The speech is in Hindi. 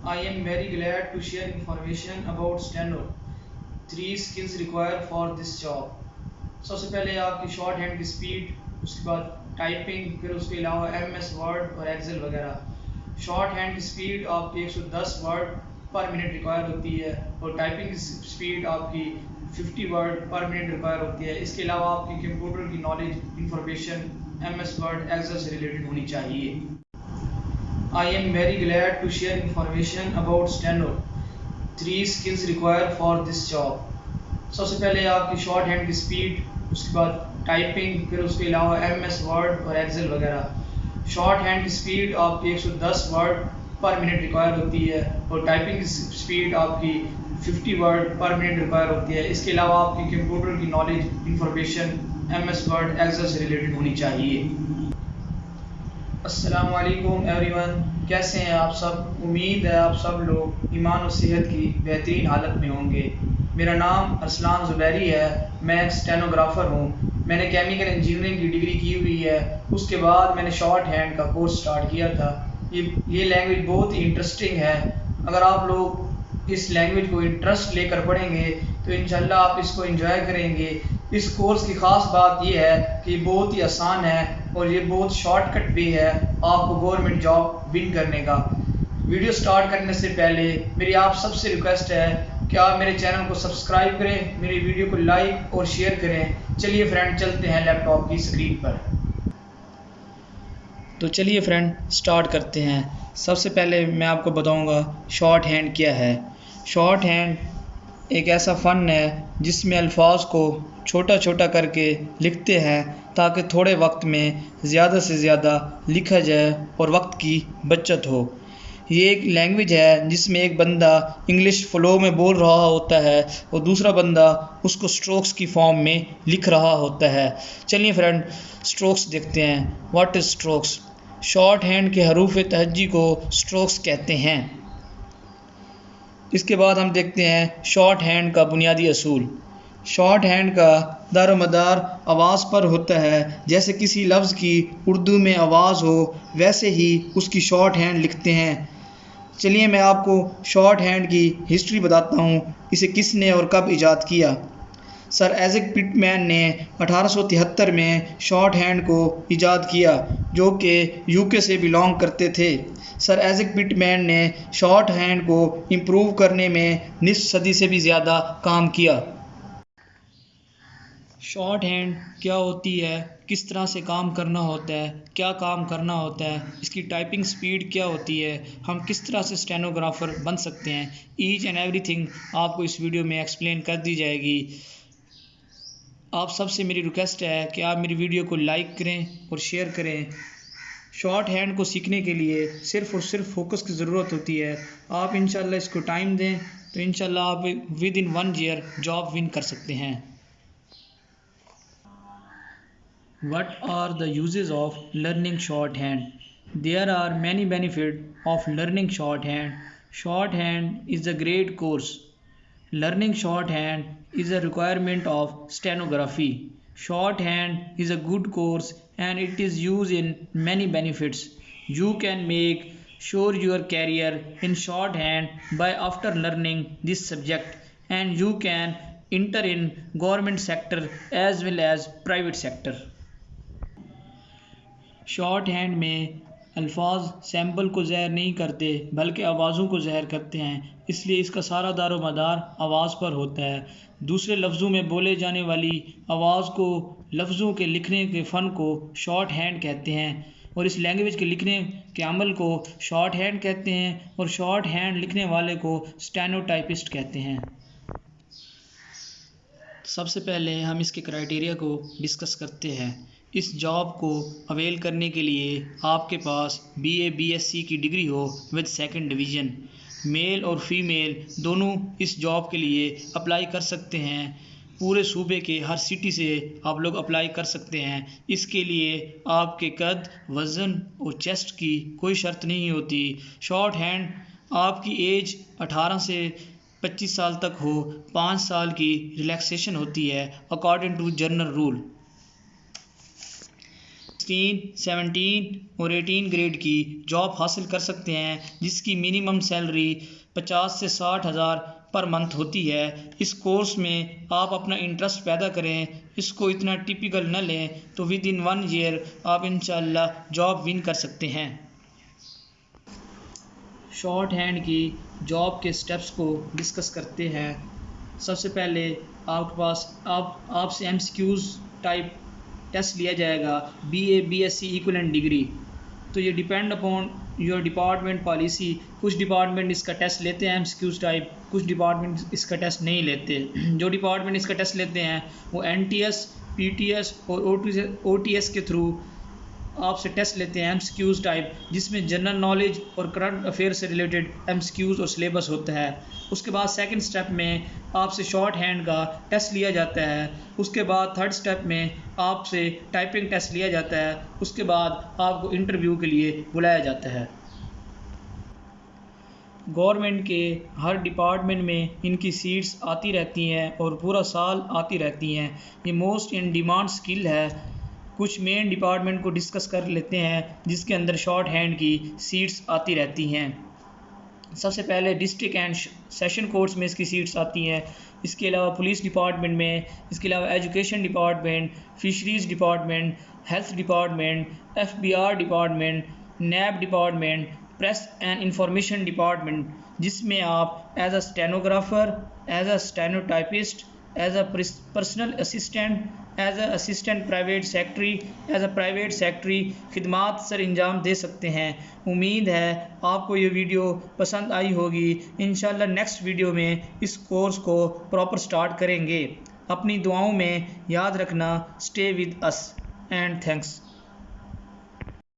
I am very glad to share information about steno. 3 skills required for this job. सबसे पहले आपकी शॉर्ट हैंड की स्पीड, उसके बाद टाइपिंग, फिर उसके अलावा MS वर्ड और एक्सेल वगैरह। शॉर्ट हैंड की स्पीड आपकी 110 वर्ड पर मिनट रिक्वायर होती है और टाइपिंग की स्पीड आपकी 50 वर्ड पर मिनट रिक्वायर होती है। इसके अलावा आपकी कंप्यूटर की knowledge, information MS word, excel से रिलेटेड होनी चाहिए। I am very glad to share information about steno. 3 skills required for this job. सबसे पहले आपकी शॉर्ट हैंड की स्पीड, उसके बाद टाइपिंग, फिर उसके अलावा MS वर्ड और एक्सेल वगैरह। शॉर्ट हैंड की स्पीड आपकी 110 वर्ड पर मिनट रिक्वायर होती है और टाइपिंग की स्पीड आपकी 50 वर्ड पर मिनट रिक्वायर होती है। इसके अलावा आपकी कंप्यूटर की knowledge, information MS word, excel से रिलेटेड होनी चाहिए। अस्सलाम वालेकुम एवरीवन, कैसे हैं आप सब। उम्मीद है आप सब लोग ईमान और सेहत की बेहतरीन हालत में होंगे। मेरा नाम अरसलान ज़ुबैरी है, मैं एक स्टेनोग्राफ़र हूँ। मैंने केमिकल इंजीनियरिंग की डिग्री की हुई है। उसके बाद मैंने शॉर्ट हैंड का कोर्स स्टार्ट किया था। ये लैंग्वेज बहुत ही इंटरेस्टिंग है। अगर आप लोग इस लैंग्वेज को इंटरेस्ट लेकर पढ़ेंगे तो इंशाल्लाह आप इसको एंजॉय करेंगे। इस कोर्स की ख़ास बात यह है कि बहुत ही आसान है और ये बहुत शॉर्टकट भी है आपको गवर्नमेंट जॉब विन करने का। वीडियो स्टार्ट करने से पहले मेरी आप सबसे रिक्वेस्ट है कि आप मेरे चैनल को सब्सक्राइब करें, मेरी वीडियो को लाइक और शेयर करें। चलिए फ्रेंड, चलते हैं लैपटॉप की स्क्रीन पर। तो चलिए फ्रेंड, स्टार्ट करते हैं। सबसे पहले मैं आपको बताऊंगा शॉर्ट हैंड क्या है। शॉर्ट हैंड एक ऐसा फ़न है जिसमें अल्फाज को छोटा छोटा करके लिखते हैं ताकि थोड़े वक्त में ज़्यादा से ज़्यादा लिखा जाए और वक्त की बचत हो। ये एक लैंग्वेज है जिसमें एक बंदा इंग्लिश फ़्लो में बोल रहा होता है और दूसरा बंदा उसको स्ट्रोक्स की फॉर्म में लिख रहा होता है। चलिए फ्रेंड, स्ट्रोक्स देखते हैं। What is strokes. Short hand के हरूफ तहज्जी को स्ट्रोक्स कहते हैं। इसके बाद हम देखते हैं शॉर्ट हैंड का बुनियादी असूल। शॉर्ट हैंड का दारोमदार आवाज़ पर होता है। जैसे किसी लफ्ज़ की उर्दू में आवाज़ हो वैसे ही उसकी शॉर्ट हैंड लिखते हैं। चलिए मैं आपको शॉर्ट हैंड की हिस्ट्री बताता हूँ, इसे किसने और कब ईजाद किया। सर आइज़ैक पिटमैन ने 1873 में शॉर्ट हैंड को ईजाद किया, जो कि UK से बिलोंग करते थे। सर आइज़ैक पिटमैन ने शॉर्ट हैंड को इम्प्रूव करने में निस्फ सदी से भी ज़्यादा काम किया। शॉर्ट हैंड क्या होती है, किस तरह से काम करना होता है, क्या काम करना होता है, इसकी टाइपिंग स्पीड क्या होती है, हम किस तरह से स्टेनोग्राफ़र बन सकते हैं, ईच एंड एवरीथिंग आपको इस वीडियो में एक्सप्लेन कर दी जाएगी। आप सबसे मेरी रिक्वेस्ट है कि आप मेरी वीडियो को लाइक करें और शेयर करें। शॉर्ट हैंड को सीखने के लिए सिर्फ़ और सिर्फ फोकस की ज़रूरत होती है। आप इंशाल्लाह इसको टाइम दें तो इंशाल्लाह आप with in 1 year job win कर सकते हैं। What are the uses of learning shorthand? There are many benefits of learning shorthand. Shorthand is a great course. Learning shorthand is a requirement of stenography. Shorthand is a good course and it is used in many benefits. You can make sure your career in shorthand by after learning this subject, and you can enter in government sector as well as private sector। Short hand में अल्फाज सैम्पल को ज़हर नहीं करते बल्कि आवाज़ों को ज़हर करते हैं, इसलिए इसका सारा दारोमदार आवाज़ पर होता है। दूसरे लफ्ज़ों में बोले जाने वाली आवाज़ को, लफ्ज़ों के लिखने के फ़न को शॉर्ट हैंड कहते हैं और इस लैंग्वेज के लिखने के अमल को शॉर्ट हैंड कहते हैं और शॉर्ट हैंड लिखने वाले को स्टेनोटाइपिस्ट कहते हैं। सबसे पहले हम इसके क्राइटेरिया को डिस्कस करते हैं। इस जॉब को अवेल करने के लिए आपके पास BA BSc की डिग्री हो विद 2nd डिवीज़न। मेल और फीमेल दोनों इस जॉब के लिए अप्लाई कर सकते हैं। पूरे सूबे के हर सिटी से आप लोग अप्लाई कर सकते हैं। इसके लिए आपके कद, वज़न और चेस्ट की कोई शर्त नहीं होती। शॉर्ट हैंड आपकी एज 18 से 25 साल तक हो, 5 साल की रिलैक्सेशन होती है अकॉर्डिंग टू जनरल रूल। 16, 17 और 18 ग्रेड की जॉब हासिल कर सकते हैं, जिसकी मिनिमम सैलरी 50 से 60 हज़ार पर मंथ होती है। इस कोर्स में आप अपना इंटरेस्ट पैदा करें, इसको इतना टिपिकल न लें, तो विद इन 1 ईयर आप इंशाल्लाह जॉब विन कर सकते हैं। शॉर्ट हैंड की जॉब के स्टेप्स को डिस्कस करते हैं। सबसे पहले आपके पास आपसे MCQs टाइप टेस्ट लिया जाएगा, BA BSc इक्विवेलेंट डिग्री। तो ये depend upon your department policy. कुछ डिपार्टमेंट इसका टेस्ट लेते हैं MCQs टाइप, कुछ डिपार्टमेंट इसका टेस्ट नहीं लेते। जो डिपार्टमेंट इसका टेस्ट लेते हैं वो NTS, PTS और OTS के थ्रू आपसे टेस्ट लेते हैं MCQs टाइप, जिसमें जनरल नॉलेज और करंट अफेयर से रिलेटेड MCQs और सिलेबस होता है। उसके बाद सेकंड स्टेप में आपसे शॉर्ट हैंड का टेस्ट लिया जाता है। उसके बाद थर्ड स्टेप में आपसे टाइपिंग टेस्ट लिया जाता है। उसके बाद आपको इंटरव्यू के लिए बुलाया जाता है। गवर्नमेंट के हर डिपार्टमेंट में इनकी सीट्स आती रहती हैं और पूरा साल आती रहती हैं। ये मोस्ट इन डिमांड स्किल है। कुछ मेन डिपार्टमेंट को डिस्कस कर लेते हैं जिसके अंदर शॉर्ट हैंड की सीट्स आती रहती हैं। सबसे पहले डिस्ट्रिक्ट एंड सेशन कोर्ट्स में इसकी सीट्स आती हैं। इसके अलावा पुलिस डिपार्टमेंट में, इसके अलावा education department, fisheries department, health department, FBR department, NAB department, press and information department, जिसमें आप as a stenographer, as a stenotypist, as a personal assistant, as a assistant private secretary, as a private secretary खिदमात सर अंजाम दे सकते हैं। उम्मीद है आपको ये वीडियो पसंद आई होगी। इंशाल्लाह नेक्स्ट वीडियो में इस कोर्स को प्रॉपर स्टार्ट करेंगे। अपनी दुआओं में याद रखना। Stay with us and thanks.